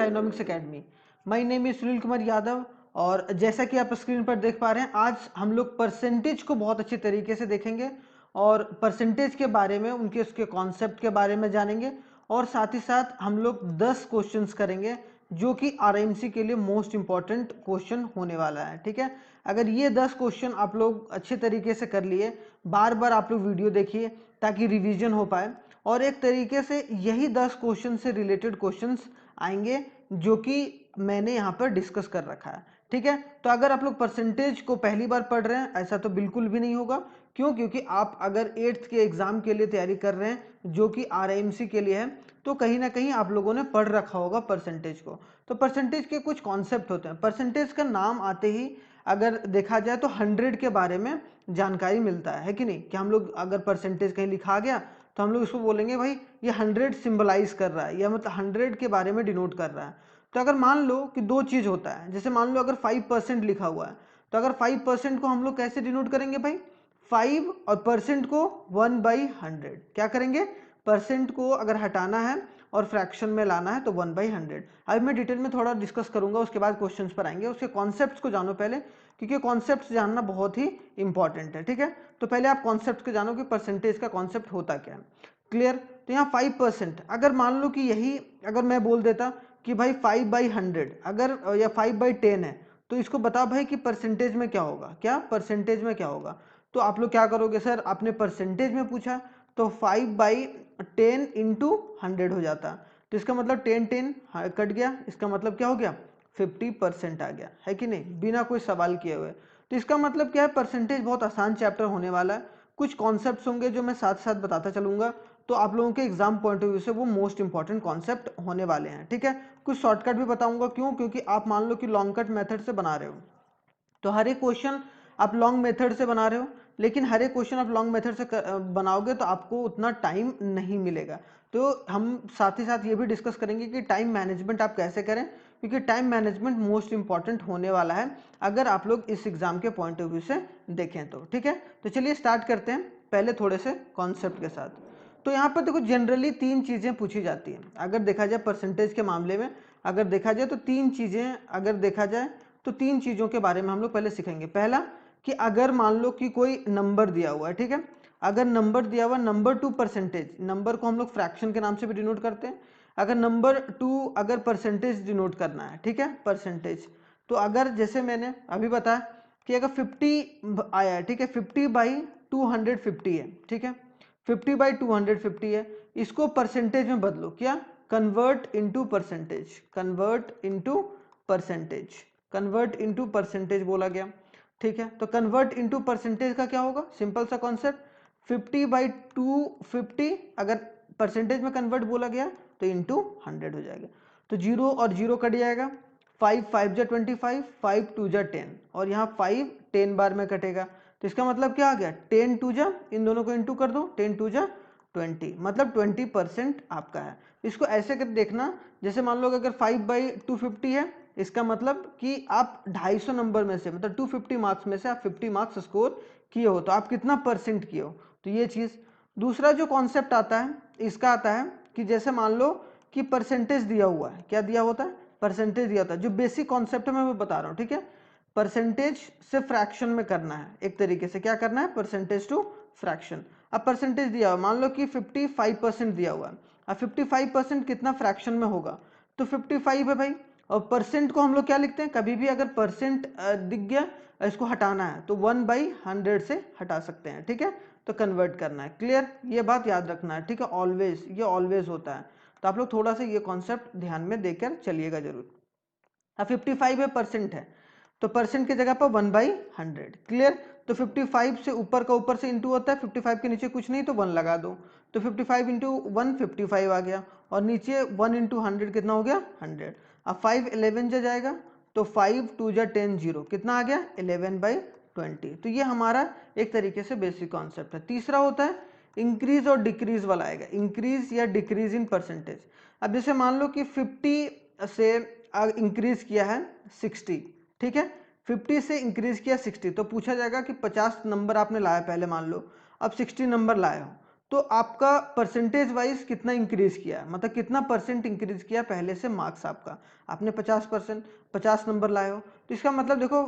Dynamics academy. My name is Sunil Kumar Yadav और जैसा कि आप स्क्रीन पर देख पा रहे हैं, आज हम लोग परसेंटेज को बहुत अच्छे तरीके से देखेंगे और परसेंटेज के बारे में, उनके उसके कॉन्सेप्ट के बारे में जानेंगे और साथ ही साथ हम लोग 10 क्वेश्चंस करेंगे जो कि आरएमसी के लिए मोस्ट इंपॉर्टेंट क्वेश्चन होने वाला है। ठीक है, अगर ये 10 क्वेश्चन आप लोग अच्छे तरीके से कर लिए, बार बार आप लोग वीडियो देखिए ताकि रिवीजन हो पाए और एक तरीके से यही 10 क्वेश्चन से रिलेटेड क्वेश्चंस आएंगे जो कि मैंने यहाँ पर डिस्कस कर रखा है। ठीक है, तो अगर आप लोग परसेंटेज को पहली बार पढ़ रहे हैं, ऐसा तो बिल्कुल भी नहीं होगा। क्यों? क्योंकि आप अगर 8th के एग्जाम के लिए तैयारी कर रहे हैं जो कि आरएमसी के लिए है, तो कहीं ना कहीं आप लोगों ने पढ़ रखा होगा परसेंटेज को। तो परसेंटेज के कुछ कॉन्सेप्ट होते हैं। परसेंटेज का नाम आते ही अगर देखा जाए तो 100 के बारे में जानकारी मिलता है कि नहीं? कि हम लोग अगर परसेंटेज कहीं लिखा गया तो हम लोग इसको बोलेंगे भाई ये 100 सिंबलाइज कर रहा है या मतलब 100 के बारे में डिनोट कर रहा है। तो अगर मान लो कि दो चीज होता है, जैसे मान लो अगर 5% लिखा हुआ है, तो अगर 5% को हम लोग कैसे डिनोट करेंगे भाई? 5 और परसेंट को 1/100। क्या करेंगे? परसेंट को अगर हटाना है और फ्रैक्शन में लाना है तो 1/100। अब मैं डिटेल में थोड़ा डिस्कस करूंगा, उसके बाद क्वेश्चंस पर आएंगे। उसके कॉन्सेप्ट्स को जानो पहले, क्योंकि कॉन्सेप्ट्स जानना बहुत ही इंपॉर्टेंट है। ठीक है, तो पहले आप कॉन्सेप्ट को जानो कि परसेंटेज का कॉन्सेप्ट होता क्या है। क्लियर? तो यहाँ 5%, अगर मान लो कि यही अगर मैं बोल देता कि भाई 5/100 अगर या 5/10 है, तो इसको बता भाई कि परसेंटेज में क्या होगा। क्या परसेंटेज में क्या होगा? तो आप लोग क्या करोगे? सर आपने परसेंटेज में पूछा तो 5/10 इंटू 100 हो जाता, तो इसका मतलब 10 कट गया, इसका मतलब क्या हो गया? 50% आ गया, है कि नहीं? बिना कोई सवाल किए हुए। तो इसका मतलब क्या है? परसेंटेज बहुत आसान चैप्टर होने वाला है। कुछ कॉन्सेप्ट्स होंगे जो मैं साथ साथ बताता चलूंगा, तो आप लोगों के एग्जाम पॉइंट ऑफ व्यू से वो मोस्ट इंपॉर्टेंट कॉन्सेप्ट होने वाले हैं। ठीक है, कुछ शॉर्टकट भी बताऊंगा। क्यों? क्योंकि आप मान लो कि लॉन्ग कट मेथड से बना रहे हो, तो हर एक क्वेश्चन आप लॉन्ग मेथड से बना रहे हो, लेकिन हर एक क्वेश्चन आप लॉन्ग मेथड से बनाओगे तो आपको उतना टाइम नहीं मिलेगा। तो हम साथ ही साथ ये भी डिस्कस करेंगे कि टाइम मैनेजमेंट आप कैसे करें, क्योंकि टाइम मैनेजमेंट मोस्ट इंपॉर्टेंट होने वाला है अगर आप लोग इस एग्जाम के पॉइंट ऑफ व्यू से देखें तो। ठीक है, तो चलिए स्टार्ट करते हैं पहले थोड़े से कॉन्सेप्ट के साथ। तो यहाँ पर देखो जनरली 3 चीजें पूछी जाती हैं अगर देखा जाए परसेंटेज के मामले में। अगर देखा जाए तो 3 चीजें, अगर देखा जाए तो 3 चीजों के बारे में हम लोग पहले सीखेंगे। पहला कि अगर मान लो कि कोई नंबर दिया हुआ है, ठीक है, अगर नंबर दिया हुआ नंबर टू परसेंटेज, नंबर को हम लोग फ्रैक्शन के नाम से भी डिनोट करते हैं। अगर नंबर टू अगर परसेंटेज डिनोट करना है, ठीक है, परसेंटेज, तो अगर जैसे मैंने अभी बताया कि अगर 50 आया है, ठीक है, 50/250 है, ठीक है, 50/250 है, इसको परसेंटेज में बदलो। क्या? Convert into percentage, convert into percentage, convert into percentage बोला गया। ठीक है, तो कन्वर्ट इनटू परसेंटेज का क्या होगा? सिंपल सा कॉन्सेप्ट, 50/250 अगर परसेंटेज में कन्वर्ट बोला गया तो इंटू 100 हो जाएगा। तो 0 और 0 कट जाएगा, 5 5 जा 25, 5 2 जा 10, और यहाँ 5 10 बार में कटेगा। तो इसका मतलब क्या आ गया? 10 2 जा, इन दोनों को इंटू कर दो, 10 2 जा 20, मतलब 20% आपका है। इसको ऐसे कर देखना, जैसे मान लो अगर 5/250 है, इसका मतलब कि आप 250 नंबर में से, मतलब 250 मार्क्स में से आप 50 मार्क्स स्कोर किए हो, तो आप कितना परसेंट किए हो, तो ये चीज। दूसरा जो कॉन्सेप्ट आता है इसका आता है कि जैसे मान लो कि परसेंटेज दिया हुआ है, क्या दिया होता है? परसेंटेज दिया होता है। जो बेसिक कॉन्सेप्ट है मैं वो बता रहा हूँ, ठीक है। परसेंटेज से फ्रैक्शन में करना है, एक तरीके से क्या करना है? Percentage to fraction. अब परसेंटेज दिया हुआ, मान लो कि 55% दिया हुआ है। अब 55% कितना फ्रैक्शन में होगा? तो 55 है भाई, और परसेंट को हम लोग क्या लिखते हैं? कभी भी अगर परसेंट दिख गया, इसको हटाना है तो 1/100 से हटा सकते हैं, ठीक है। तो कन्वर्ट करना है, क्लियर? ये बात याद रखना है, ठीक है। ऑलवेज, ये ऑलवेज होता है, तो आप लोग थोड़ा सा ये कॉन्सेप्ट ध्यान में देकर चलिएगा जरूर। अब 55 है, परसेंट है, तो परसेंट की जगह पर 1/100, क्लियर। तो 55 से ऊपर का ऊपर से इंटू होता है, 55 के नीचे कुछ नहीं तो 1 लगा दो, तो 55 इंटू 1 55 आ गया, और नीचे 1 इंटू 100 कितना हो गया? 100। अब 5 11 जा जाएगा, तो 5 2 जा 10 0 कितना आ गया? 11/20। तो ये हमारा एक तरीके से बेसिक कॉन्सेप्ट है। तीसरा होता है इंक्रीज और डिक्रीज वाला आएगा, इंक्रीज या डिक्रीज इन परसेंटेज। अब जैसे मान लो कि 50 से इंक्रीज किया है 60, ठीक है, 50 से इंक्रीज किया 60, तो पूछा जाएगा कि 50 नंबर आपने लाया पहले मान लो, अब 60 नंबर लाए हो, तो आपका परसेंटेज वाइज कितना इंक्रीज किया, मतलब कितना परसेंट इंक्रीज किया पहले से मार्क्स आपका, आपने 50% 50 नंबर लाए हो, तो इसका मतलब देखो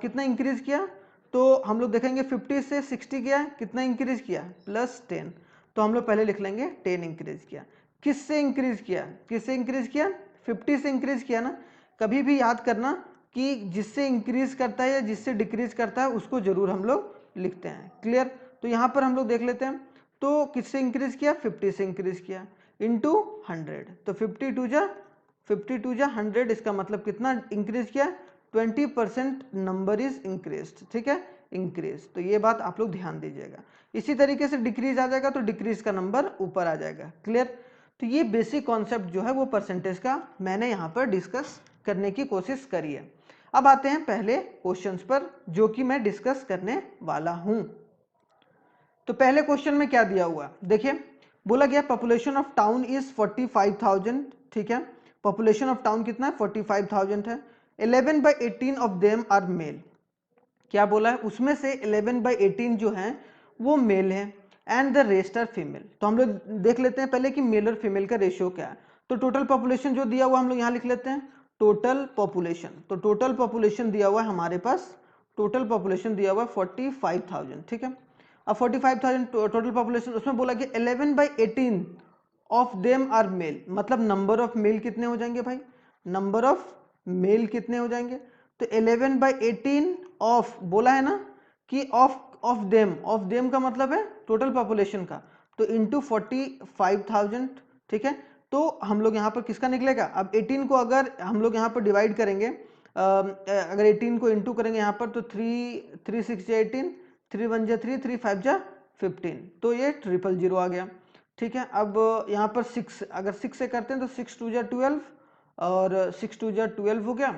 कितना इंक्रीज किया, तो हम लोग देखेंगे 50 से 60 गया, कितना इंक्रीज किया +10, तो हम लोग पहले लिख लेंगे 10 इंक्रीज किया। किससे इंक्रीज किया, किससे इंक्रीज किया, 50 से इंक्रीज किया ना। कभी भी याद करना कि जिससे इंक्रीज करता है या जिससे डिक्रीज करता है उसको जरूर हम लोग लिखते हैं। क्लियर, तो यहाँ पर हम लोग देख लेते हैं, तो किससे इंक्रीज किया, 50 से इंक्रीज किया इंटू 100, तो 52 जा 100, इसका मतलब कितना इंक्रीज किया, 20% नंबर इज इंक्रीज, ठीक है, इंक्रीज। तो ये बात आप लोग ध्यान दीजिएगा। इसी तरीके से डिक्रीज आ जाएगा तो डिक्रीज का नंबर ऊपर आ जाएगा। क्लियर, तो ये बेसिक कॉन्सेप्ट जो है वो परसेंटेज का मैंने यहाँ पर डिस्कस करने की कोशिश करी है। अब आते हैं पहले क्वेश्चंस पर जो कि मैं डिस्कस करने वाला हूं। तो पहले क्वेश्चन में क्या दिया हुआ, देखिए बोला गया पॉपुलेशन ऑफ टाउन इज 45,000, ठीक है, पॉपुलेशन ऑफ टाउन कितना है 45,000 है, 11/18 ऑफ देम आर मेल, क्या बोला है उसमें से 11/18 जो है वो मेल है and the rest are female. तो हम लोग देख लेते हैं पहले कि मेल और फीमेल का रेशियो क्या है। तो टोटल पॉपुलेशन जो दिया हुआ हम लोग यहाँ लिख लेते हैं टोटल पॉपुलेशन, तो टोटल पॉपुलेशन दिया हुआ है हमारे पास, टोटल पॉपुलेशन दिया हुआ है 45,000, ठीक है। अब 45,000 टोटल पॉपुलेशन, उसमें बोला कि 11/18 ऑफ देम आर मेल, मतलब नंबर ऑफ मेल कितने हो जाएंगे भाई, नंबर ऑफ मेल कितने हो जाएंगे, तो 11/18 ऑफ बोला है ना कि ऑफ देम का मतलब है टोटल पॉपुलेशन का, तो इंटू 45,000, ठीक है। तो हम लोग यहाँ पर किसका निकलेगा, अब 18 को अगर हम लोग यहाँ पर डिवाइड करेंगे, अगर 18 को इंटू करेंगे यहाँ पर, तो 3 6 18, 3 1 जा 3, 3 5 जा 15, तो ये 000 आ गया, ठीक है। अब यहाँ पर 6, अगर 6 से करते हैं तो 6 2 जा 12 और 6 2 जा 12 हो गया,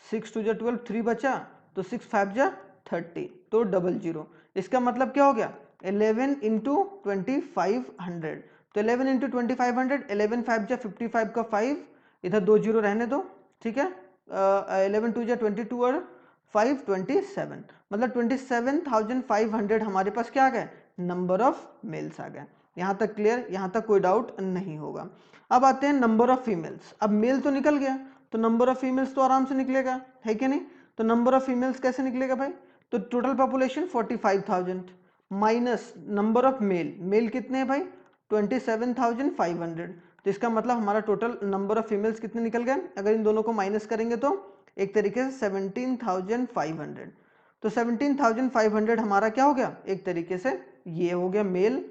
6 2 जा 12, 3 बचा, तो 6 5 जा 30, तो 00, इसका मतलब क्या हो गया 11 इंटू 2500, तो 11 इंटू 2500, 11 5 जा 55 का 5, इधर 2 जीरो रहने दो, ठीक है, 11 2 जा 22 और 5 27, मतलब 27,500 हमारे पास क्या आ गए, नंबर ऑफ मेल्स आ गए। यहाँ तक क्लियर, यहाँ तक कोई डाउट नहीं होगा। अब आते हैं नंबर ऑफ फीमेल्स, अब मेल तो निकल गया तो नंबर ऑफ फीमेल्स तो आराम से निकलेगा, है कि नहीं। तो नंबर ऑफ फीमेल्स कैसे निकलेगा भाई, तो total population 45,000 minus number of male, male कितने हैं भाई 27,500, तो इसका मतलब हमारा टोटल नंबर ऑफ फीमेल्स कितने निकल गए, अगर इन दोनों को माइनस करेंगे तो एक तरीके से 17,500, तो 17,500 हमारा क्या हो गया, एक तरीके से ये हो गया मेल,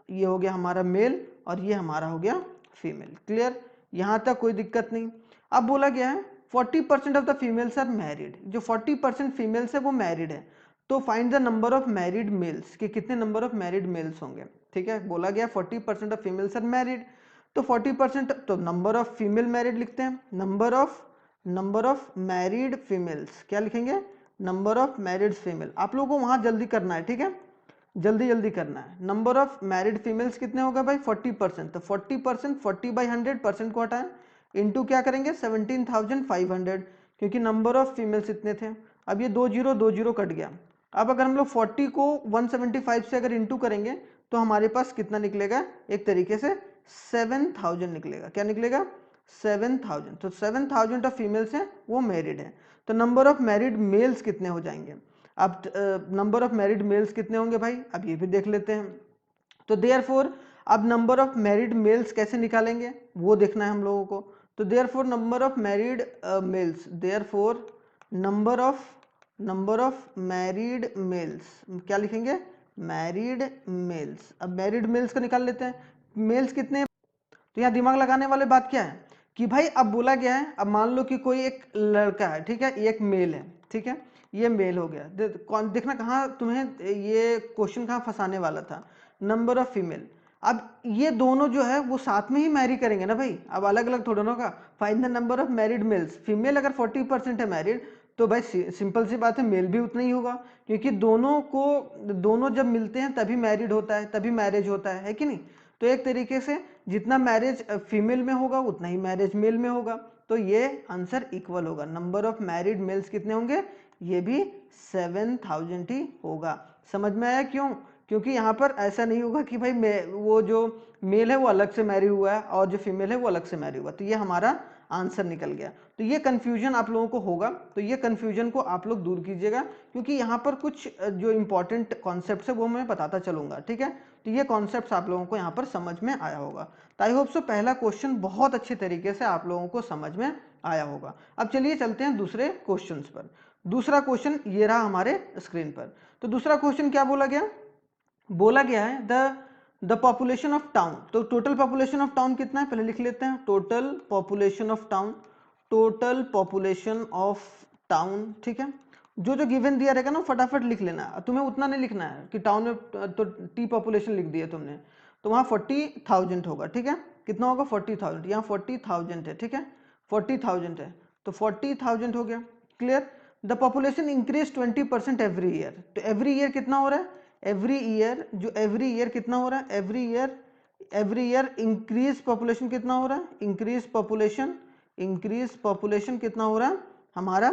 ये हो गया हमारा मेल और ये हमारा हो गया फीमेल। क्लियर, यहाँ तक कोई दिक्कत नहीं। अब बोला गया है 40% of the females are married, जो 40% फीमेल्स है वो मैरिड है, तो find the number of married males, कि कितने नंबर ऑफ मैरिड मेल्स होंगे, ठीक है। बोला गया 40% ऑफ फीमेल्स आर मैरिड, तो 40%, तो नंबर ऑफ फीमेल मैरिड लिखते हैं, नंबर ऑफ मैरिड फीमेल्स, क्या लिखेंगे, नंबर ऑफ मैरिड फीमेल। आप लोगों को वहां जल्दी करना है, ठीक है, जल्दी जल्दी करना है। नंबर ऑफ मैरिड फीमेल्स कितने होगा भाई 40%, तो 40%, 40/100% को हटाएं, इंटू क्या करेंगे 17,500, क्योंकि नंबर ऑफ फीमेल्स इतने थे। अब ये 2 जीरो कट गया। अब अगर हम लोग 40 को 175 से अगर इंटू करेंगे तो हमारे पास कितना निकलेगा, एक तरीके से 7,000 निकलेगा, क्या निकलेगा 7,000, तो 7,000 ऑफ फीमेल्स हैं वो मैरिड है। तो नंबर ऑफ मैरिड मेल्स कितने हो जाएंगे, अब नंबर ऑफ मैरिड मेल्स कितने होंगे भाई, अब ये भी देख लेते हैं। तो देयरफॉर अब नंबर ऑफ मैरिड मेल्स कैसे निकालेंगे वो देखना है हम लोगों को। तो therefore number of married males, therefore number of married males, क्या लिखेंगे मैरिड मेल्स। अब मैरिड मेल्स को निकाल लेते हैं, मेल्स कितने, तो यहाँ दिमाग लगाने वाली बात क्या है कि भाई अब बोला गया है, अब मान लो कि कोई एक लड़का है, ठीक है, एक मेल है, ठीक है, ये मेल हो गया। कौन देखना कहाँ तुम्हें ये क्वेश्चन कहाँ फंसाने वाला था, नंबर ऑफ फीमेल। अब ये दोनों जो है वो साथ में ही मैरी करेंगे ना भाई, अब अलग अलग थोड़ा ना होगा। Find the number of married males, female अगर 40% है मैरिड तो भाई सिंपल सी बात है मेल भी उतना ही होगा, क्योंकि दोनों जब मिलते हैं तभी मैरिड होता है, तभी मैरिज होता है कि नहीं। तो एक तरीके से जितना मैरिज फीमेल में होगा उतना ही मैरिज मेल में होगा, तो ये आंसर इक्वल होगा। नंबर ऑफ मैरिड मेल्स कितने होंगे, ये भी 7,000 ही होगा। समझ में आया क्यों, क्योंकि यहाँ पर ऐसा नहीं होगा कि भाई वो जो मेल है वो अलग से मैरी हुआ है और जो फीमेल है वो अलग से मैरी हुआ, तो ये हमारा आंसर निकल गया। तो ये कंफ्यूजन आप लोगों को होगा, तो ये कंफ्यूजन को आप लोग दूर कीजिएगा, क्योंकि यहाँ पर कुछ जो इंपॉर्टेंट कॉन्सेप्ट है वो मैं बताता चलूंगा, ठीक है। तो ये कॉन्सेप्ट आप लोगों को यहाँ पर समझ में आया होगा। तो आई होप सो पहला क्वेश्चन बहुत अच्छे तरीके से आप लोगों को समझ में आया होगा। अब चलिए चलते हैं दूसरे क्वेश्चन पर। दूसरा क्वेश्चन ये रहा हमारे स्क्रीन पर। तो दूसरा क्वेश्चन क्या बोला गया? बोला गया है द पॉपुलेशन ऑफ टाउन। तो टोटल पॉपुलेशन ऑफ टाउन कितना है पहले लिख लेते हैं। Total population of town, total population of town, ठीक है। जो जो गिवन दिया रहेगा ना फटाफट लिख लेना है, तुम्हें उतना नहीं लिखना है कि टाउन में तो टी पॉपुलेशन लिख दिया तुमने, तो वहाँ 40,000 होगा, ठीक है। कितना होगा? 40,000। यहाँ 40,000 है, ठीक है, 40,000 है, तो 40,000 हो गया। Clear? The population increase 20% every year. तो एवरी ईयर कितना हो रहा है? एवरी ईयर, जो एवरी ईयर कितना हो रहा है? एवरी ईयर इंक्रीज पॉपुलेशन कितना हो रहा है? इंक्रीज पॉपुलेशन कितना हो रहा है हमारा?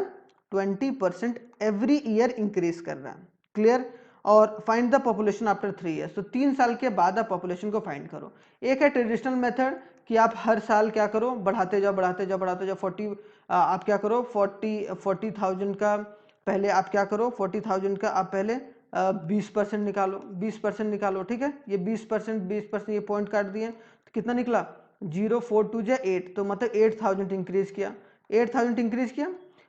20% एवरी ईयर इंक्रीज कर रहा है। क्लियर? और find the population after 3 years. तो 3 साल के बाद आप पॉपुलेशन को फाइंड करो। एक है ट्रेडिशनल मेथड कि आप हर साल क्या करो, बढ़ाते जाओ बढ़ाते जाओ बढ़ाते जाओ। 40 आप क्या करो, 40,000 का पहले आप क्या करो, 40,000 का आप पहले 20% निकालो, 20% निकालो, ठीक है। ये 20% ये पॉइंट काट दिए, तो कितना निकला? 0 4 2 जा 8, तो मतलब 8,000 इंक्रीज किया, 8,000 इंक्रीज किया।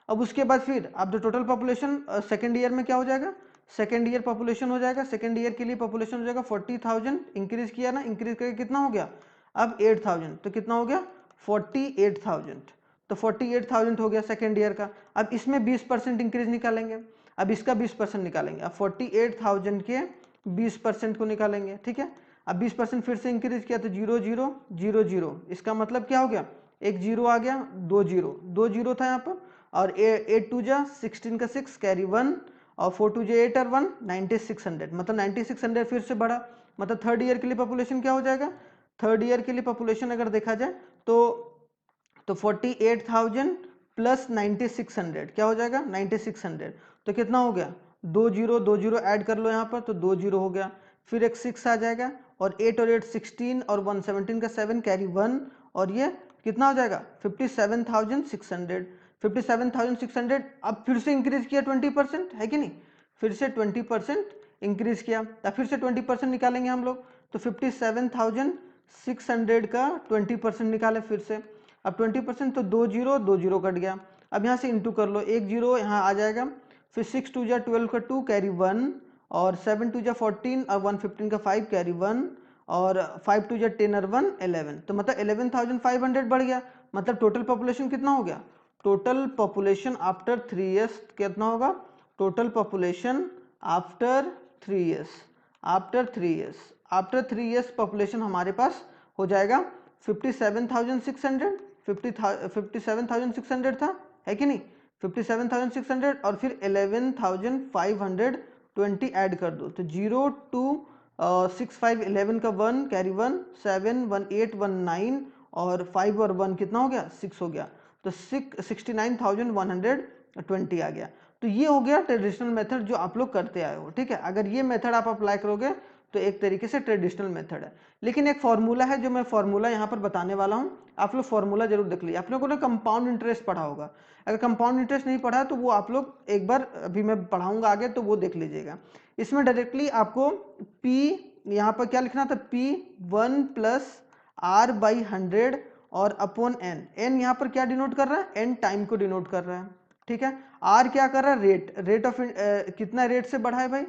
अब उसके बाद फिर आप जो टोटल पॉपुलेशन सेकेंड ईयर में क्या हो जाएगा? सेकेंड ईयर पॉपुलेशन हो जाएगा, सेकेंड ईयर के लिए पॉपुलेशन हो जाएगा 40,000 इंक्रीज किया ना, इंक्रीज करके कितना हो गया अब? 8,000, तो कितना हो गया? 48,000। तो 48,000 हो गया सेकेंड ईयर का। अब इसमें 20% इंक्रीज निकालेंगे, अब इसका 20% निकालेंगे। अब 48,000 के 20% को निकालेंगे, ठीक है। अब 20% फिर से इंक्रीज किया, तो 0 0 0 0, इसका मतलब क्या हो गया? एक जीरो आ गया, दो जीरो था यहाँ पर, और 8 2 जा 16 का 6 कैरी 1, और 4 2 जा 8 और 1 9600, मतलब 9600 फिर से बढ़ा। मतलब थर्ड ईयर के लिए पॉपुलेशन क्या हो जाएगा? थर्ड ईयर के लिए पॉपुलेशन अगर देखा जाए तो 48,000 प्लस 9600 क्या हो जाएगा? 9600। तो कितना हो गया? 2 0 ऐड कर लो यहाँ पर, तो 2 0 हो गया। फिर एक 6 आ जाएगा, और 8 और 8 16, और 1 17 का 7 कैरी 1, और ये कितना हो जाएगा? 57,600। 57,600 अब फिर से इंक्रीज किया 20%, है कि नहीं? फिर से 20% इंक्रीज किया, तब फिर से 20% निकालेंगे हम लोग। तो 57,600 का 20% निकाले फिर से। अब 20%, तो 2 0 कट गया। अब यहाँ से इंटू कर लो, एक जीरो यहाँ आ जाएगा। फिर 6 2 जा 12 का 2 कैरी 1, और 7 2 जा 14, और 1 15 का 5 कैरी 1, और 5 2 जा 10 और 1 11, तो मतलब 11,500 बढ़ गया। मतलब टोटल पॉपुलेशन कितना हो गया? टोटल पॉपुलेशन आफ्टर 3 ईयर्स कितना होगा? Total population after 3 years, after 3 years population हमारे पास हो जाएगा 57,600। 57,600 था, है कि नहीं? 57,600, और फिर 11,520 ऐड कर दो, तो 0 2 6 5 11 का 1 कैरी 1 7 1 8 1 9, और 5 और 1 कितना हो गया? 6 हो गया। तो 69,120 आ गया। तो ये हो गया ट्रेडिशनल मेथड जो आप लोग करते आए हो, ठीक है। अगर ये मेथड आप अप्लाई करोगे तो एक तरीके से ट्रेडिशनल मेथड है। लेकिन एक फॉर्मूला है जो मैं फॉर्मूला यहाँ पर बताने वाला हूँ, आप लोग फॉर्मूला जरूर देख लीजिए। आप लोगों ने कंपाउंड इंटरेस्ट पढ़ा होगा, अगर कंपाउंड इंटरेस्ट नहीं पढ़ा तो वो आप लोग एक बार अभी मैं पढ़ाऊंगा आगे, तो वो देख लीजिएगा। इसमें डायरेक्टली आपको P यहाँ पर क्या लिखना था? P1 प्लस R बाई 100 और अपॉन n यहाँ पर क्या डिनोट कर रहा है? n टाइम को डिनोट कर रहा है, ठीक है। R क्या कर रहा है? रेट ऑफ कितना रेट से बढ़ा है भाई?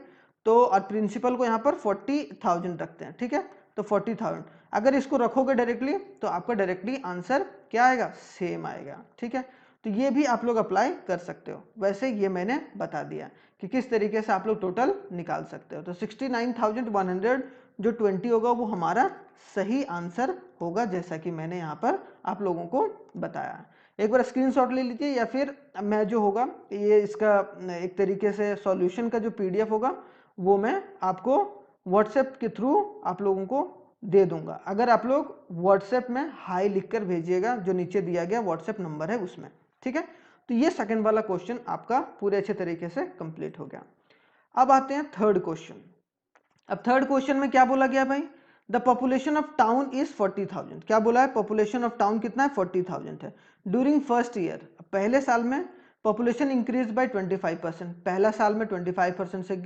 तो और प्रिंसिपल को यहाँ पर 40,000 रखते हैं, ठीक है। तो 40,000 अगर इसको रखोगे डायरेक्टली तो आपका डायरेक्टली आंसर क्या आएगा? सेम आएगा, ठीक है। तो ये भी आप लोग अप्लाई कर सकते हो। वैसे ये मैंने बता दिया कि किस तरीके से आप लोग टोटल निकाल सकते हो। तो 69,100 जो 20 होगा वो हमारा सही आंसर होगा, जैसा कि मैंने यहाँ पर आप लोगों को बताया। एक बार स्क्रीनशॉट ले लीजिए, या फिर मैं जो होगा ये इसका एक तरीके से सॉल्यूशन का जो PDF होगा वो मैं आपको व्हाट्सएप के थ्रू आप लोगों को दे दूंगा। अगर आप लोग व्हाट्सएप में हाई लिखकर भेजिएगा, जो नीचे दिया गया व्हाट्सएप नंबर है उसमें, ठीक है। तो ये सेकंड वाला क्वेश्चन आपका पूरे अच्छे तरीके से कंप्लीट हो गया। अब आते हैं थर्ड क्वेश्चन। अब थर्ड क्वेश्चन में क्या बोला गया भाई, the population of town is 40,000। क्या बोला है, पॉपुलेशन ऑफ टाउन कितना है, 40,000 है। ड्यूरिंग फर्स्ट ईयर, पहले साल में पॉपुलेशन इंक्रीज बाय 25%, पहला साल में 25% से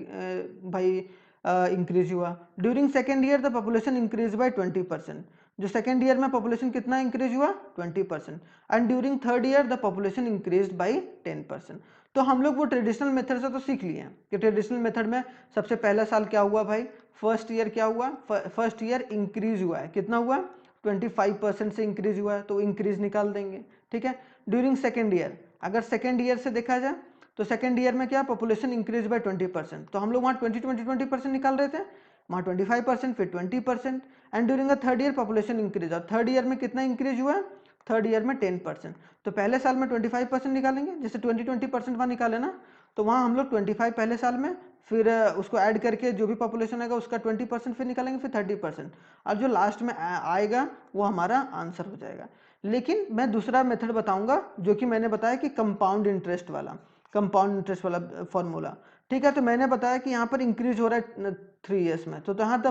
भाई इंक्रीज हुआ। During second year the population increase by 20%, जो सेकेंड ईयर में पॉपुलेशन कितना इंक्रीज हुआ, 20%। And during third year the population increase by 10%। तो हम लोग वो ट्रेडिशनल मेथड से तो सीख लिए हैं कि ट्रेडिशनल मेथड में सबसे पहला साल क्या हुआ भाई, फर्स्ट ईयर क्या हुआ, फर्स्ट ईयर इंक्रीज हुआ है, कितना हुआ, 25% से इंक्रीज हुआ है, तो इंक्रीज निकाल देंगे, ठीक है। ड्यूरिंग सेकेंड ईयर, अगर सेकेंड ईयर से देखा जाए तो सेकेंड ईयर में क्या, पॉपुलेशन इंक्रीज बाय 20%, तो हम लोग वहाँ 20% निकाल रहे थे, वहाँ 25%, फिर 20%। And during the third year population increase, और थर्ड ईयर में कितना इंक्रीज हुआ, थर्ड ईयर में 10%। तो पहले साल में 25% निकालेंगे, जैसे 20% वहाँ निकाले ना, तो वहाँ हम लोग 25 पहले साल में, फिर उसको ऐड करके जो भी पॉपुलेशन आएगा उसका 20% फिर निकालेंगे, फिर 30%, और जो लास्ट में आएगा वो हमारा आंसर हो जाएगा। लेकिन मैं दूसरा मेथड बताऊंगा जो कि मैंने बताया कि कंपाउंड इंटरेस्ट वाला फॉर्मूला, ठीक है। तो मैंने बताया कि यहाँ पर इंक्रीज हो रहा है 3 ईयर्स में, तो यहाँ द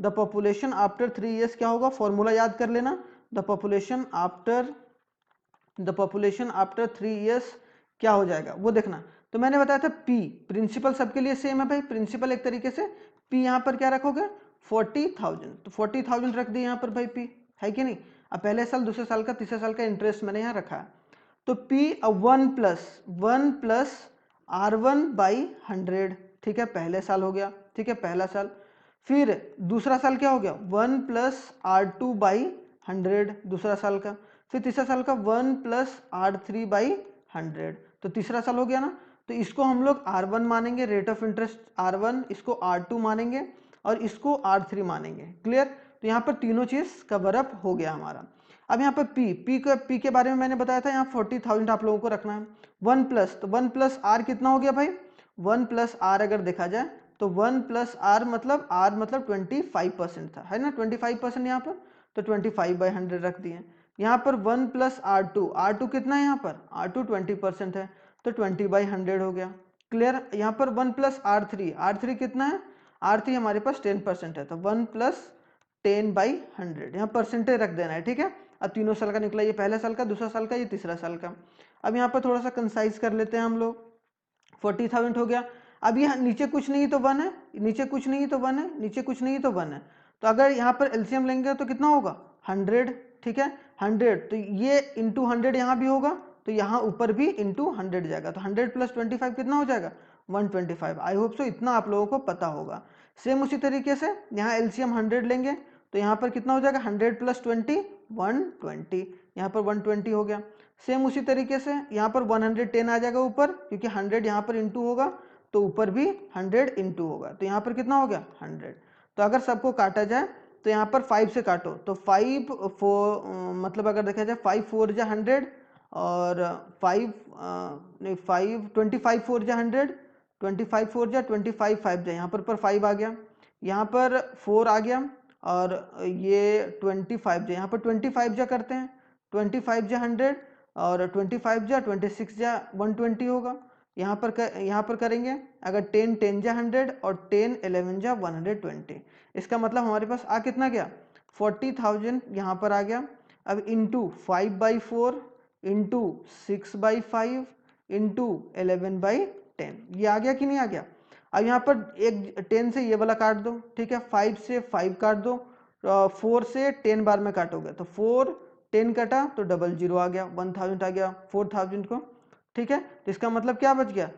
पॉपुलेशन आफ्टर 3 ईयर्स क्या होगा, फॉर्मूला याद कर लेना, द पॉपुलेशन आफ्टर 3 ईयर्स क्या हो जाएगा वो देखना। तो मैंने बताया था पी, प्रिंसिपल सबके लिए सेम है भाई, प्रिंसिपल एक तरीके से, पी यहाँ पर क्या रखोगे, 40,000, तो 40,000 रख दिए यहाँ पर भाई, पी है कि नहीं। अब पहले साल, दूसरे साल का, तीसरे साल का इंटरेस्ट मैंने यहाँ रखा है, तो पी 1 प्लस R1/100, ठीक है, पहले साल हो गया, ठीक है, पहला साल। फिर दूसरा साल क्या हो गया, 1 प्लस R2/100, दूसरा साल का। फिर तीसरा साल का 1 प्लस R3/100, तो तीसरा साल हो गया ना। तो इसको हम लोग R1 मानेंगे, रेट ऑफ इंटरेस्ट R1, इसको R2 मानेंगे और इसको R3 मानेंगे, क्लियर। तो यहाँ पर तीनों चीज कवर अप हो गया हमारा। अब यहाँ पर पी के बारे में मैंने बताया था, यहाँ 40,000 आप लोगों को रखना है। 1 प्लस, तो 1 प्लस आर कितना हो गया भाई, 1 प्लस आर अगर देखा जाए तो 1 प्लस आर मतलब 25% था, है ना, 25% यहाँ पर, तो 25/100 रख दिए। यहाँ पर 1 प्लस R2 कितना है, यहाँ पर R2 20% है, तो 20/100 हो गया, क्लियर। यहाँ पर 1 प्लस R3 कितना है, R3 हमारे पास 10% है, तो 1 प्लस 10/100, यहाँ परसेंटेज रख देना है, ठीक है। अब तीनों साल का निकला, ये पहला साल का, दूसरा साल का, ये तीसरा साल का। अब यहाँ पर थोड़ा सा कंसाइज कर लेते हैं हम लोग, 40,000 हो गया। अब यहाँ नीचे कुछ नहीं तो 1 है, नीचे कुछ नहीं तो 1 है, नीचे कुछ नहीं तो 1 है, तो अगर यहाँ पर एलसीएम लेंगे तो कितना होगा, 100, ठीक है, 100, तो ये इंटू 100 यहाँ भी होगा, तो यहाँ ऊपर भी इंटू 100 जाएगा, तो 100 प्लस 25 कितना हो जाएगा, 125। आई होप सो इतना आप लोगों को पता होगा। सेम उसी तरीके से यहाँ एलसीएम 100 लेंगे, तो यहाँ पर कितना हो जाएगा, 100 प्लस 20, 120, यहाँ पर 120 हो गया। सेम उसी तरीके से यहाँ पर 110 आ जाएगा ऊपर, क्योंकि 100 यहाँ पर इंटू होगा, तो ऊपर भी 100 इंटू होगा, तो यहाँ पर कितना हो गया, 100। तो अगर सबको काटा जाए तो यहाँ पर 5 से काटो, तो 5 4 मतलब अगर देखा जाए 5 4 जा 100, और 5 नहीं 5 25 4 जा 100, 25 4 जा 25 5 जा, यहाँ पर 5 आ गया, यहाँ पर 4 आ गया, और ये 25 जा, यहाँ पर 25 जा करते हैं, 25 जा 100, और 25 जा 26 जा 120 होगा। यहाँ पर करेंगे, अगर 10 10 जा 100 और 10 11 जा 120, इसका मतलब हमारे पास आ कितना गया, 40,000 यहाँ पर आ गया। अब इंटू 5/4 इंटू 6/5 इंटू 11/10, ये आ गया कि नहीं आ गया। अब यहाँ पर एक 10 से ये वाला काट दो, ठीक है, 5 से 5 काट दो, 4 से 10 बार में काटोगे, तो 4 10 कटा तो 00 आ गया, 1000 आ गया 4000 को, ठीक है। तो इसका मतलब क्या बच गया,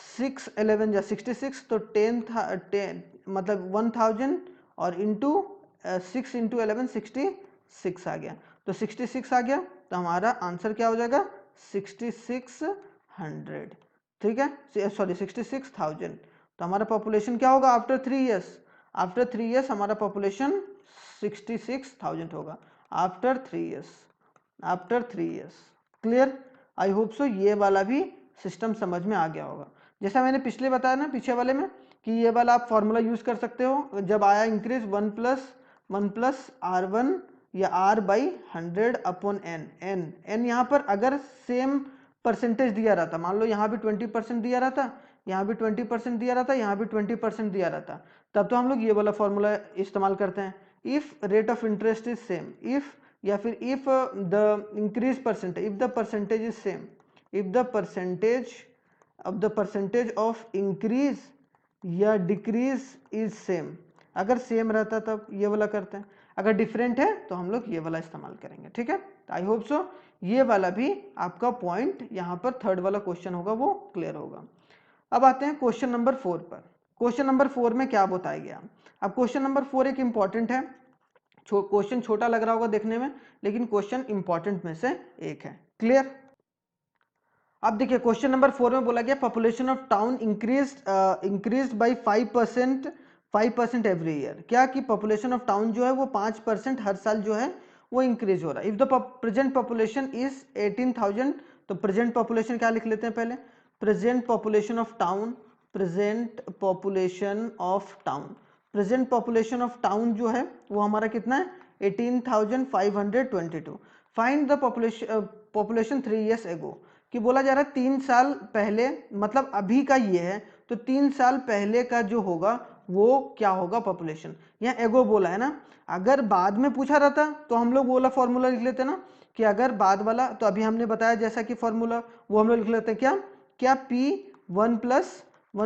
6 11 जा 66, तो 10 मतलब 1000 और इंटू 6 इंटू 11 66 आ गया, तो 66 आ गया, तो हमारा आंसर क्या हो जाएगा, 6600, ठीक है, सॉरी 66,000। तो हमारा पॉपुलेशन क्या होगा आफ्टर 3 ईयर्स, आफ्टर 3 ईयर्स हमारा पॉपुलेशन 66,000 होगा, after 3 years, clear. I hope so ये वाला भी सिस्टम समझ में आ गया होगा। जैसा मैंने पिछले बताया ना, पीछे वाले में, कि ये वाला आप फॉर्मूला यूज कर सकते हो, जब आया इंक्रीज 1 प्लस R1 या R/100 अपॉन n यहाँ पर अगर सेम परसेंटेज दिया रहता, मान लो यहाँ भी 20% दिया रहता, यहाँ भी 20% दिया रहता, यहाँ भी 20% दिया रहता, तब तो हम लोग ये वाला फॉर्मूला इस्तेमाल करते हैं, if rate of interest is same, if या फिर if the increase percentage, if the percentage is same, if the percentage of increase या डिक्रीज इज सेम, अगर सेम रहता तब ये वाला करते हैं, अगर डिफरेंट है तो हम लोग ये वाला इस्तेमाल करेंगे। ठीक है, आई होप सो ये वाला भी आपका पॉइंट यहाँ पर थर्ड वाला क्वेश्चन होगा वो क्लियर होगा। अब आते हैं क्वेश्चन नंबर 4 पर। क्वेश्चन नंबर 4 में क्या बताया गया? अब क्वेश्चन नंबर 4 एक इंपॉर्टेंट है, क्वेश्चन छोटा लग रहा होगा देखने में, लेकिन क्वेश्चन इंपॉर्टेंट में से एक है। क्लियर? अब देखिए क्वेश्चन नंबर 4 में बोला गया population of town increase by 5% every year. क्या कि पॉपुलेशन ऑफ टाउन जो है वो 5% हर साल जो है वो इंक्रीज हो रहा है। If the present population is 18,000, तो प्रेजेंट पॉपुलेशन क्या लिख लेते हैं पहले, present population of town, present population of town, present population of town जो है वो हमारा कितना है 18,522। Find the population 3 years ago, कि बोला जा रहा है 3 साल पहले, मतलब अभी का ये है तो 3 साल पहले का जो होगा वो क्या होगा पॉपुलेशन। यहाँ एगो बोला है ना, अगर बाद में पूछा रहता तो हम लोग वो वाला फॉर्मूला लिख लेते ना, कि अगर बाद वाला, तो अभी हमने बताया जैसा कि फॉर्मूला वो हम लोग लिख लेते हैं क्या P 1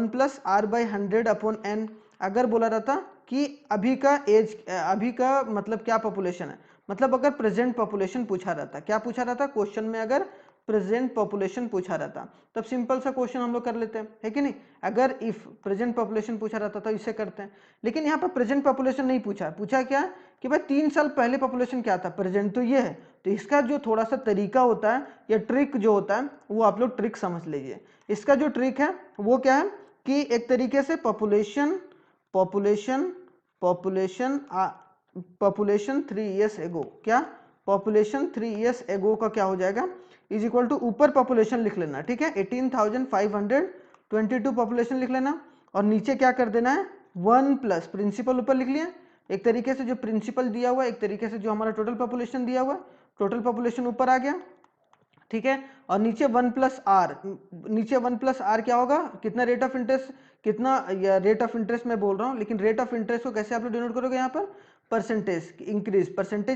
plus R by 100 upon N। अगर बोला रहता कि अभी का एज, अभी का मतलब क्या पॉपुलेशन है, मतलब अगर प्रेजेंट पॉपुलेशन पूछा रहता, क्या पूछा रहता क्वेश्चन में, अगर प्रेजेंट पॉपुलेशन पूछा रहता तब सिंपल सा क्वेश्चन हम लोग कर लेते हैं, है कि नहीं। अगर इफ प्रेजेंट पॉपुलेशन पूछा रहता तो इसे करते हैं, लेकिन यहाँ पर प्रेजेंट पॉपुलेशन नहीं पूछा, पूछा क्या कि भाई 3 साल पहले पॉपुलेशन क्या था, प्रेजेंट तो ये है। तो इसका जो थोड़ा सा तरीका होता है या ट्रिक जो होता है वो आप लोग ट्रिक समझ लीजिए। इसका जो ट्रिक है वो क्या है कि एक तरीके से पॉपुलेशन 3 years ago, क्या पॉपुलेशन 3 years ago का क्या हो जाएगा इज इक्वल टू, ऊपर पॉपुलेशन लिख लेना, ठीक है 18,522 पॉपुलेशन लिख लेना, और नीचे क्या कर देना है 1 प्लस प्रिंसिपल ऊपर लिख लिया, एक तरीके से जो प्रिंसिपल दिया हुआ है, एक तरीके से जो हमारा टोटल पॉपुलेशन दिया हुआ है, टोटल पॉपुलेशन ऊपर आ गया, ठीक है। और नीचे 1 प्लस आर, नीचे 1 प्लस आर क्या होगा, कितना रेट ऑफ इंटरेस्ट, कितना रेट ऑफ इंटरेस्ट मैं बोल रहा हूँ, लेकिन रेट ऑफ इंटरेस्ट को कैसे आप लोग डिनोट करोगे यहाँ पर, परसेंटेज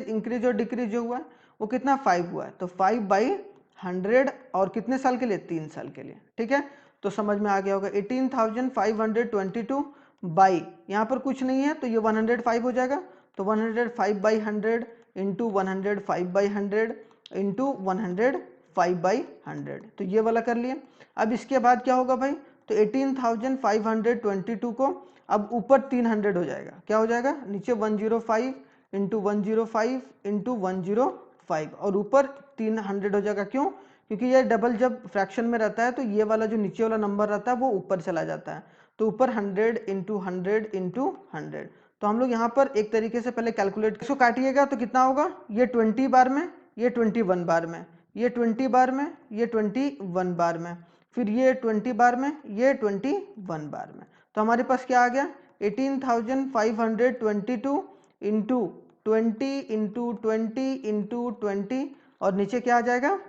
इंक्रीज और डिक्रीज जो हुआ है वो कितना 5 हुआ है, तो 5/100, और कितने साल के लिए 3 साल के लिए, ठीक है। तो समझ में आ गया होगा 18,522 बाई, यहाँ पर कुछ नहीं है तो ये 105 हो जाएगा, तो 105/100 इंटू 105/100 इंटू 105/100, तो ये वाला कर लिए। अब इसके बाद क्या होगा भाई, तो 18,522 को अब ऊपर 300 हो जाएगा, क्या हो जाएगा नीचे 105 इंटू 105 इंटू 105, और ऊपर 300 हो जाएगा। क्यों? क्योंकि ये डबल जब फ्रैक्शन में रहता है तो ये वाला जो नीचे वाला नंबर रहता है वो ऊपर चला जाता है, तो ऊपर 100 इंटू 100 इंटू 100। तो हम लोग यहाँ पर एक तरीके से पहले कैलकुलेट, इसको काटिएगा तो कितना होगा, ये 20 बार में, ये 21 बार में, ये 20 बार में, ये 21 बार में, फिर ये 20 बार में, ये 21 बार में। तो हमारे पास क्या आ गया 18,522 इंटू 20 इंटू 20 इंटू 20, और नीचे क्या आ जाएगा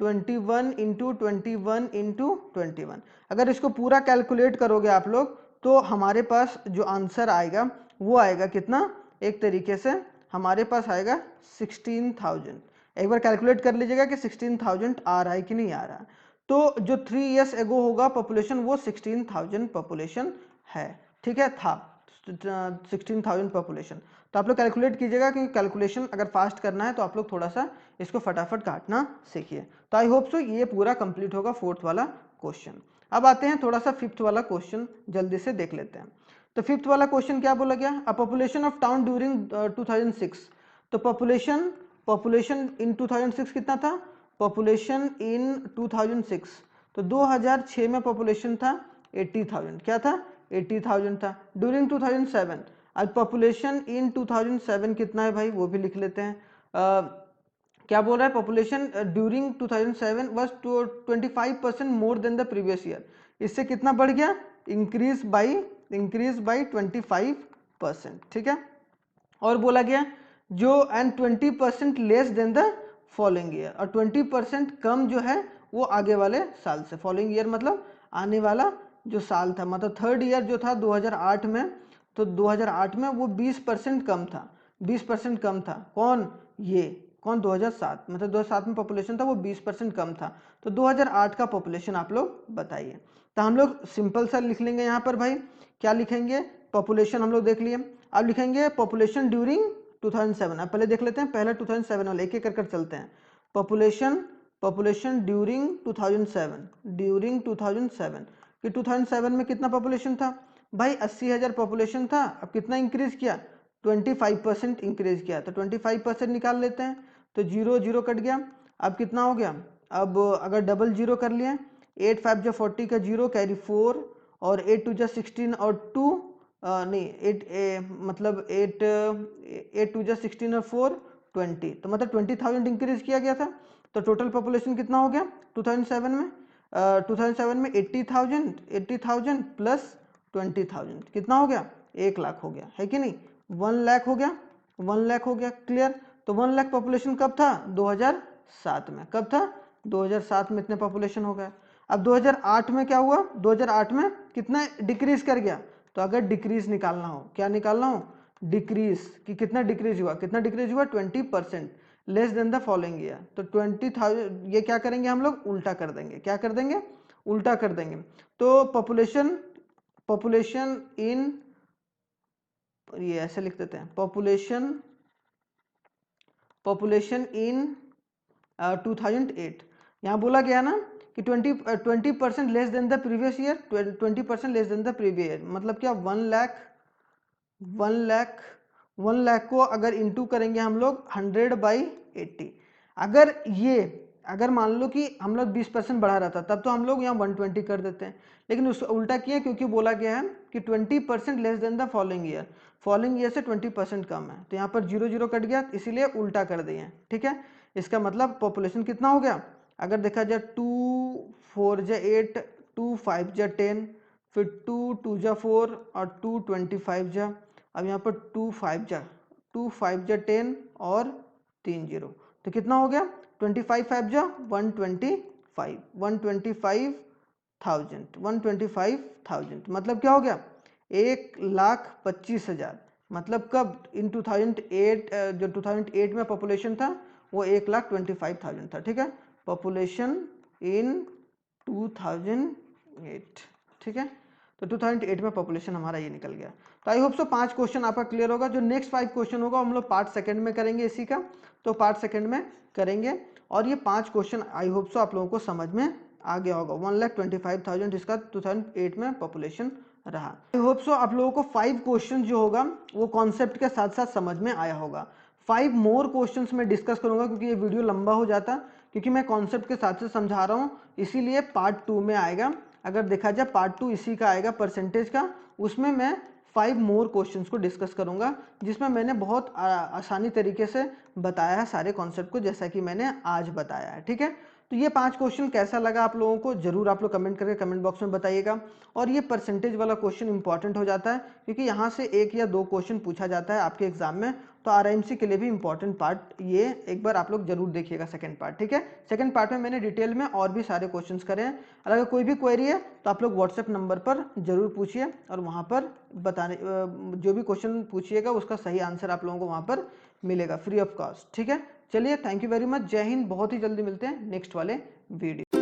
21 इंटू 21 इंटू 21। अगर इसको पूरा कैलकुलेट करोगे आप लोग तो हमारे पास जो आंसर आएगा वो आएगा कितना, एक तरीके से हमारे पास आएगा 16,000। एक बार कैलकुलेट कर लीजिएगा कि 16,000 आ रहा है कि नहीं आ रहा है। तो जो 3 years ago होगा पॉपुलेशन वो 16,000 पॉपुलेशन है, ठीक है, था 16,000 पॉपुलेशन। तो आप लोग कैलकुलेट कीजिएगा, क्योंकि कैलकुलेशन अगर फास्ट करना है तो आप लोग थोड़ा सा इसको फटाफट काटना सीखिए। तो आई होप सो ये पूरा कंप्लीट होगा फोर्थ वाला क्वेश्चन। अब आते हैं थोड़ा सा फिफ्थ वाला क्वेश्चन, जल्दी से देख लेते हैं। तो फिफ्थ वाला क्वेश्चन क्या बोला गया, a population of town during 2006। तो पॉपुलेशन इन 2006 कितना था, पॉपुलेशन इन 2006, तो 2006 में पॉपुलेशन था 80,000, क्या था 80,000 था। ड्यूरिंग 2007, आज पॉपुलेशन इन 2007 कितना है भाई वो भी लिख लेते हैं। क्या बोल रहा है, population during 2007 was 25% more than the previous year. इससे कितना बढ़ गया, इंक्रीज बाई 25%, ठीक है। और बोला गया जो and 20% less than the following year, और 20% कम जो है वो आगे वाले साल से, फॉलोइंग ईयर मतलब आने वाला जो साल था, मतलब थर्ड ईयर जो था 2008 में, तो 2008 में वो 20% कम था, 20% कम था। कौन? ये कौन? 2007, मतलब 2007 में पॉपुलेशन था वो 20% कम था। तो 2008 का पॉपुलेशन आप लोग बताइए। तो हम लोग सिंपल सा लिख लेंगे यहाँ पर भाई, क्या लिखेंगे? पॉपुलेशन हम लोग देख लिए। अब लिखेंगे पॉपुलेशन ड्यूरिंग 2007। अब पहले देख लेते हैं, पहले 2007 वाले एक एक कर चलते हैं। पॉपुलेशन ड्यूरिंग 2007, ड्यूरिंग 2007 कि 2007 में कितना पॉपुलेशन था भाई? 80,000 पॉपुलेशन था। अब कितना इंक्रीज किया? 25% इंक्रीज किया। तो 25% निकाल लेते हैं, तो 0 0 कट गया। अब कितना हो गया? अब अगर डबल 0 कर लिए, 8 5 जो 40 का 0 कैरी 4, और 8 2 जो 16 और 2 नहीं 8 मतलब 8 2 जो 16 और 4 20, तो मतलब 20,000 इंक्रीज किया गया था। तो टोटल पॉपुलेशन कितना हो गया 2007 में? 2007 में 80,000 प्लस 20,000 कितना हो गया? 1 लाख हो गया, है कि नहीं? 1 लाख हो गया, 1 लाख हो गया। क्लियर? तो 1 लाख पॉपुलेशन कब था? 2007 में। कब था? 2007 में इतने पॉपुलेशन हो गया। अब 2008 में क्या हुआ? 2008 में कितना डिक्रीज कर गया? तो अगर डिक्रीज निकालना हो, क्या निकालना हो? डिक्रीज कि कितना डिक्रीज हुआ? कितना डिक्रीज हुआ? 20% less than the following year. तो 20,000 ये क्या करेंगे हम लोग? उल्टा कर देंगे। क्या कर देंगे? उल्टा कर देंगे। तो पॉपुलेशन इन, ये ऐसे लिख देते हैं, पॉपुलेशन इन 2008। यहाँ बोला गया ना कि 20% less than the previous year, 20% less than the previous year, मतलब क्या? 1 लाख को अगर इंटू करेंगे हम लोग 100/80। अगर मान लो कि हम लोग 20% बढ़ा रहा था, तब तो हम लोग यहाँ 120 कर देते हैं, लेकिन उसको उल्टा किया, क्योंकि बोला गया है कि 20% less than the following year से 20% कम है। तो यहाँ पर 0 0 कट गया, इसीलिए उल्टा कर दिए। ठीक है, इसका मतलब पॉपुलेशन कितना हो गया? अगर देखा जाए 2 4 जा 8, 2 5 जा 10, फिर 2 2 जा 4 और 2 25 जा। अब यहाँ पर 2 5 जा 10 और 3 0, तो कितना हो गया? 25 5 जा 125, 125,000, मतलब क्या हो गया? 1,25,000। मतलब कब? इन 2008, जो 2008 में पॉपुलेशन था वो 1,25,000 था। ठीक है, पॉपुलेशन इन 2008। ठीक है, तो 2008 में पॉपुलेशन हमारा ये निकल गया। तो आई होप सो 5 क्वेश्चन आपका क्लियर होगा। जो नेक्स्ट 5 क्वेश्चन होगा हम लोग पार्ट सेकंड में करेंगे इसी का, तो पार्ट सेकंड में करेंगे। और ये 5 क्वेश्चन आई होप सो आप लोगों को समझ में आ गया होगा। 1,25,000 इसका 2008 में पॉपुलेशन रहा। आई होप सो आप लोगों को 5 क्वेश्चन जो होगा वो कॉन्सेप्ट के साथ साथ समझ में आया होगा। 5 मोर क्वेश्चंस मैं डिस्कस करूंगा, क्योंकि ये वीडियो लंबा हो जाता, क्योंकि मैं कॉन्सेप्ट के साथ साथ समझा रहा हूँ, इसीलिए पार्ट 2 में आएगा। अगर देखा जाए पार्ट 2 इसी का आएगा, परसेंटेज का। उसमें मैं 5 मोर क्वेश्चंस को डिस्कस करूंगा, जिसमें मैंने बहुत आसानी तरीके से बताया है सारे कॉन्सेप्ट को, जैसा कि मैंने आज बताया है। ठीक है, तो ये 5 क्वेश्चन कैसा लगा आप लोगों को, जरूर आप लोग कमेंट करके कमेंट बॉक्स में बताइएगा। और ये परसेंटेज वाला क्वेश्चन इंपॉर्टेंट हो जाता है, क्योंकि यहाँ से 1 या 2 क्वेश्चन पूछा जाता है आपके एग्जाम में। तो आरएमसी के लिए भी इंपॉर्टेंट पार्ट ये एक बार आप लोग जरूर देखिएगा सेकंड पार्ट। ठीक है, सेकंड पार्ट में मैंने डिटेल में और भी सारे क्वेश्चंस करे हैं। और अगर कोई भी क्वेरी है तो आप लोग व्हाट्सएप नंबर पर जरूर पूछिए, और वहाँ पर बताने जो भी क्वेश्चन पूछिएगा उसका सही आंसर आप लोगों को वहाँ पर मिलेगा फ्री ऑफ कॉस्ट। ठीक है, चलिए, थैंक यू वेरी मच, जय हिंद। बहुत ही जल्दी मिलते हैं नेक्स्ट वाले वीडियो।